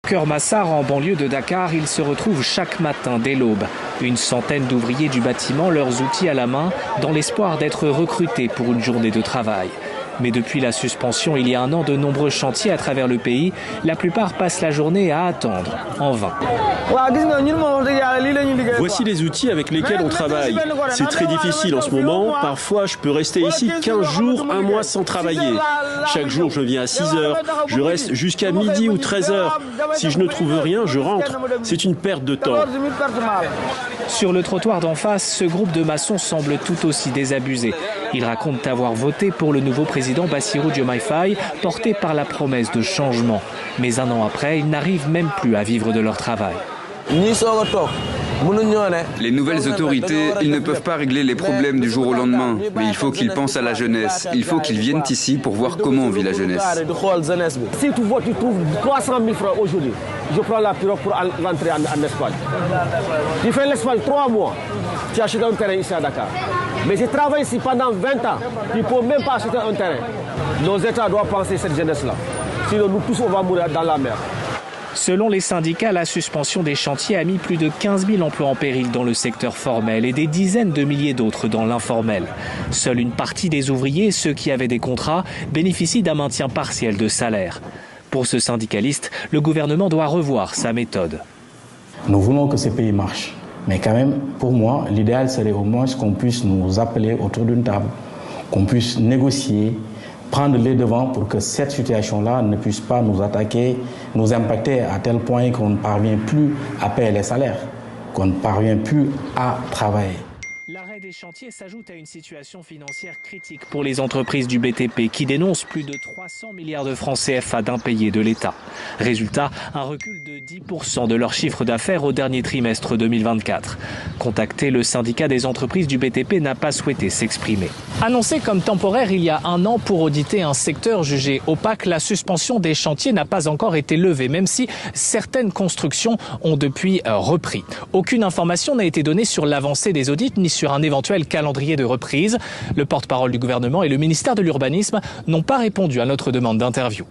Kër Massar, en banlieue de Dakar, ils se retrouvent chaque matin dès l'aube. Une centaine d'ouvriers du bâtiment, leurs outils à la main, dans l'espoir d'être recrutés pour une journée de travail. Mais depuis la suspension il y a un an de nombreux chantiers à travers le pays, la plupart passent la journée à attendre, en vain. Voici les outils avec lesquels on travaille. C'est très difficile en ce moment. Parfois, je peux rester ici 15 jours, un mois sans travailler. Chaque jour, je viens à 6 heures. Je reste jusqu'à midi ou 13 heures. Si je ne trouve rien, je rentre. C'est une perte de temps. Sur le trottoir d'en face, ce groupe de maçons semble tout aussi désabusé. Ils racontent avoir voté pour le nouveau président Bassirou Diomaye Faye, porté par la promesse de changement. Mais un an après, ils n'arrivent même plus à vivre de leur travail. Les nouvelles autorités, ils ne peuvent pas régler les problèmes du jour au lendemain. Mais il faut qu'ils pensent à la jeunesse. Il faut qu'ils viennent ici pour voir comment vit la jeunesse. Si tu vois, tu trouves 300 000 francs aujourd'hui. Je prends la pirogue pour rentrer en Espagne. Tu fais l'Espagne 3 mois. Tu achètes un terrain ici à Dakar. Mais je travaille ici pendant 20 ans. Tu ne peux même pas acheter un terrain. Nos États doivent penser à cette jeunesse-là. Sinon, nous tous, on va mourir dans la mer. Selon les syndicats, la suspension des chantiers a mis plus de 15 000 emplois en péril dans le secteur formel et des dizaines de milliers d'autres dans l'informel. Seule une partie des ouvriers, ceux qui avaient des contrats, bénéficient d'un maintien partiel de salaire. Pour ce syndicaliste, le gouvernement doit revoir sa méthode. Nous voulons que ce pays marche. Mais quand même, pour moi, l'idéal serait au moins qu'on puisse nous appeler autour d'une table, qu'on puisse négocier, prendre les devants pour que cette situation-là ne puisse pas nous attaquer, nous impacter à tel point qu'on ne parvient plus à payer les salaires, qu'on ne parvient plus à travailler. L'arrêt des chantiers s'ajoute à une situation financière critique pour les entreprises du BTP qui dénoncent plus de 300 milliards de francs CFA d'impayés de l'État. Résultat, un recul de 10% de leur chiffre d'affaires au dernier trimestre 2024. Contacté, le syndicat des entreprises du BTP n'a pas souhaité s'exprimer. Annoncé comme temporaire il y a un an pour auditer un secteur jugé opaque, la suspension des chantiers n'a pas encore été levée, même si certaines constructions ont depuis repris. Aucune information n'a été donnée sur l'avancée des audits ni sur un éventuel calendrier de reprise. Le porte-parole du gouvernement et le ministère de l'Urbanisme n'ont pas répondu à notre demande d'interview.